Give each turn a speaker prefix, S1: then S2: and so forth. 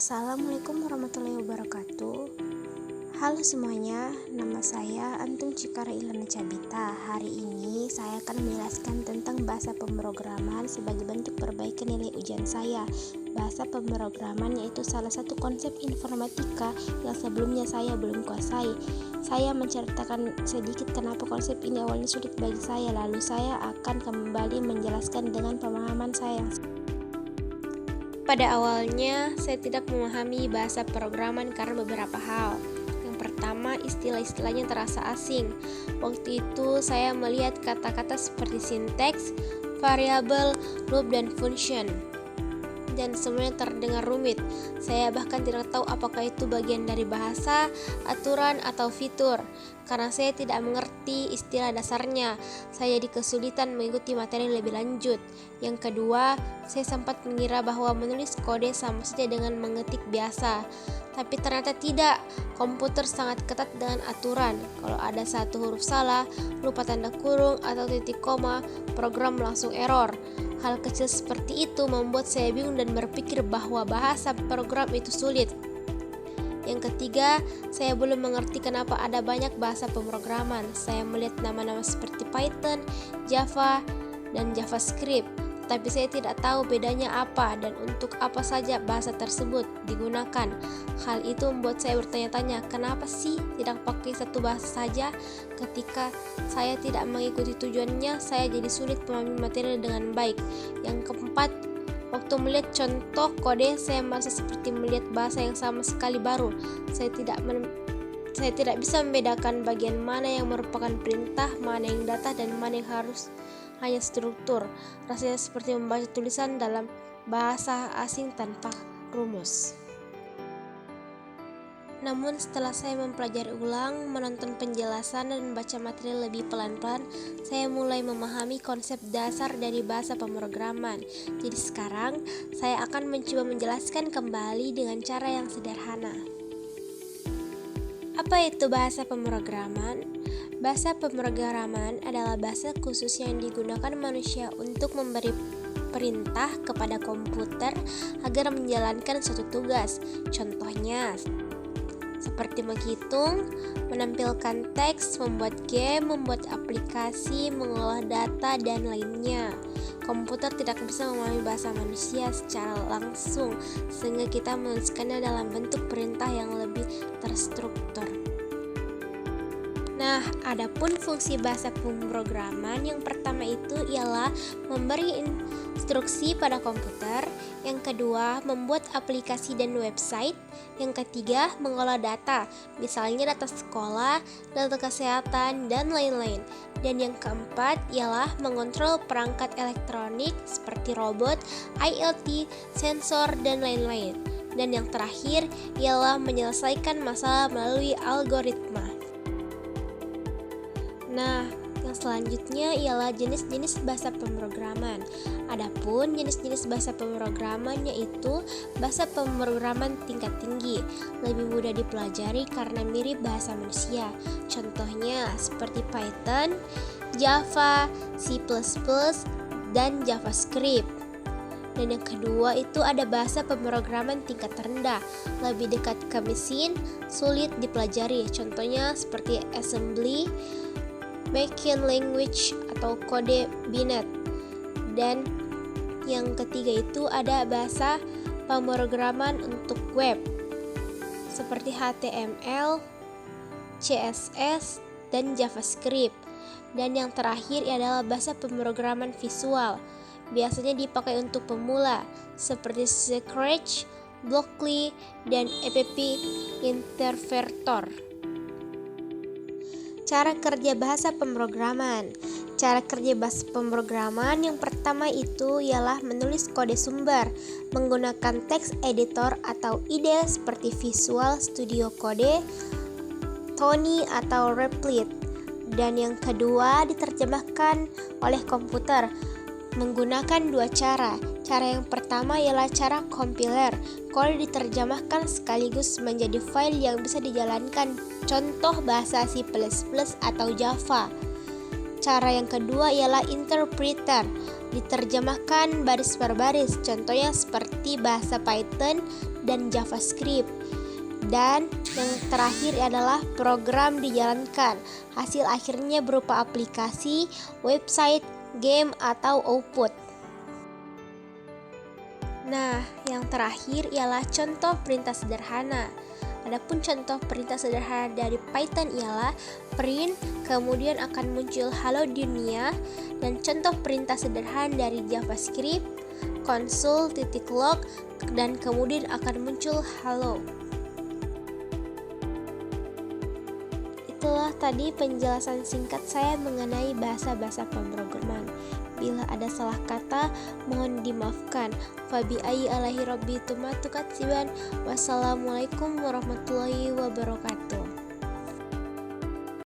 S1: Assalamualaikum warahmatullahi wabarakatuh. Halo semuanya, nama saya Antung Cikara Ilana Cabita. Hari ini saya akan menjelaskan tentang bahasa pemrograman sebagai bentuk perbaikan nilai ujian saya. Bahasa pemrograman yaitu salah satu konsep informatika yang sebelumnya saya belum kuasai. Saya menceritakan sedikit kenapa konsep ini awalnya sulit bagi saya, lalu saya akan kembali menjelaskan dengan pemahaman saya. Pada awalnya, saya tidak memahami bahasa pemrograman karena beberapa hal. Yang pertama, istilah-istilahnya terasa asing. Waktu itu, saya melihat kata-kata seperti sinteks, variabel, loop, dan function. Dan semuanya terdengar rumit. Saya bahkan tidak tahu apakah itu bagian dari bahasa, aturan, atau fitur. Karena saya tidak mengerti istilah dasarnya, saya jadi kesulitan mengikuti materi lebih lanjut. Yang kedua, saya sempat mengira bahwa menulis kode sama saja dengan mengetik biasa. Tapi ternyata tidak. Komputer sangat ketat dengan aturan. Kalau ada satu huruf salah, lupa tanda kurung, atau titik koma, program langsung error. Hal kecil seperti itu membuat saya bingung dan berpikir bahwa bahasa program itu sulit. Yang ketiga, saya belum mengerti kenapa ada banyak bahasa pemrograman. Saya melihat nama-nama seperti Python, Java, dan JavaScript, tapi saya tidak tahu bedanya apa dan untuk apa saja bahasa tersebut digunakan. Hal itu membuat saya bertanya-tanya, kenapa sih tidak pakai satu bahasa saja? Ketika saya tidak mengikuti tujuannya, saya jadi sulit memahami materi dengan baik. Yang keempat, waktu melihat contoh kode, saya merasa seperti melihat bahasa yang sama sekali baru. Saya tidak bisa membedakan bagian mana yang merupakan perintah, mana yang data, dan mana yang harus hanya struktur. Rasanya seperti membaca tulisan dalam bahasa asing tanpa rumus. Namun setelah saya mempelajari ulang, menonton penjelasan, dan membaca materi lebih pelan-pelan, saya mulai memahami konsep dasar dari bahasa pemrograman. Jadi sekarang, saya akan mencoba menjelaskan kembali dengan cara yang sederhana. Apa itu bahasa pemrograman? Bahasa pemrograman adalah bahasa khusus yang digunakan manusia untuk memberi perintah kepada komputer agar menjalankan suatu tugas. Contohnya, seperti menghitung, menampilkan teks, membuat game, membuat aplikasi, mengolah data, dan lainnya. Komputer tidak bisa memahami bahasa manusia secara langsung, sehingga kita menuliskannya dalam bentuk perintah yang lebih terstruktur. Nah, adapun fungsi bahasa pemrograman yang pertama itu ialah memberi instruksi pada komputer, yang kedua membuat aplikasi dan website, yang ketiga mengolah data, misalnya data sekolah, data kesehatan, dan lain-lain, dan yang keempat ialah mengontrol perangkat elektronik seperti robot, IoT, sensor, dan lain-lain, dan yang terakhir ialah menyelesaikan masalah melalui algoritma. Nah, yang selanjutnya ialah jenis-jenis bahasa pemrograman. Adapun jenis-jenis bahasa pemrograman yaitu bahasa pemrograman tingkat tinggi, lebih mudah dipelajari karena mirip bahasa manusia. Contohnya seperti Python, Java, C++, dan JavaScript. Dan yang kedua itu ada bahasa pemrograman tingkat rendah, lebih dekat ke mesin, sulit dipelajari. Contohnya seperti assembly, Backend language atau kode binet. Dan yang ketiga itu ada bahasa pemrograman untuk web seperti HTML, CSS, dan JavaScript. Dan yang terakhir adalah bahasa pemrograman visual, biasanya dipakai untuk pemula seperti Scratch, Blockly, dan App Interpreter. Cara kerja bahasa pemrograman. Cara kerja bahasa pemrograman yang pertama itu ialah menulis kode sumber menggunakan text editor atau IDE seperti Visual Studio Code, Tony, atau Replit. Dan yang kedua diterjemahkan oleh komputer menggunakan dua cara. Cara yang pertama ialah cara compiler. Kode diterjemahkan sekaligus menjadi file yang bisa dijalankan, contoh bahasa C++ atau Java. Cara yang kedua ialah interpreter. Diterjemahkan baris per baris, contohnya seperti bahasa Python dan JavaScript. Dan yang terakhir adalah program dijalankan. Hasil akhirnya berupa aplikasi, website, game, atau output. Nah, yang terakhir ialah contoh perintah sederhana. Adapun contoh perintah sederhana dari Python ialah print, kemudian akan muncul halo dunia, dan contoh perintah sederhana dari JavaScript, console.log, dan kemudian akan muncul halo. Itulah tadi penjelasan singkat saya mengenai bahasa-bahasa pemrograman. Bila ada salah kata, mohon dimaafkan. Fabi'ayyi alahi rabbi tumatukatsiban. Wassalamualaikum warahmatullahi wabarakatuh.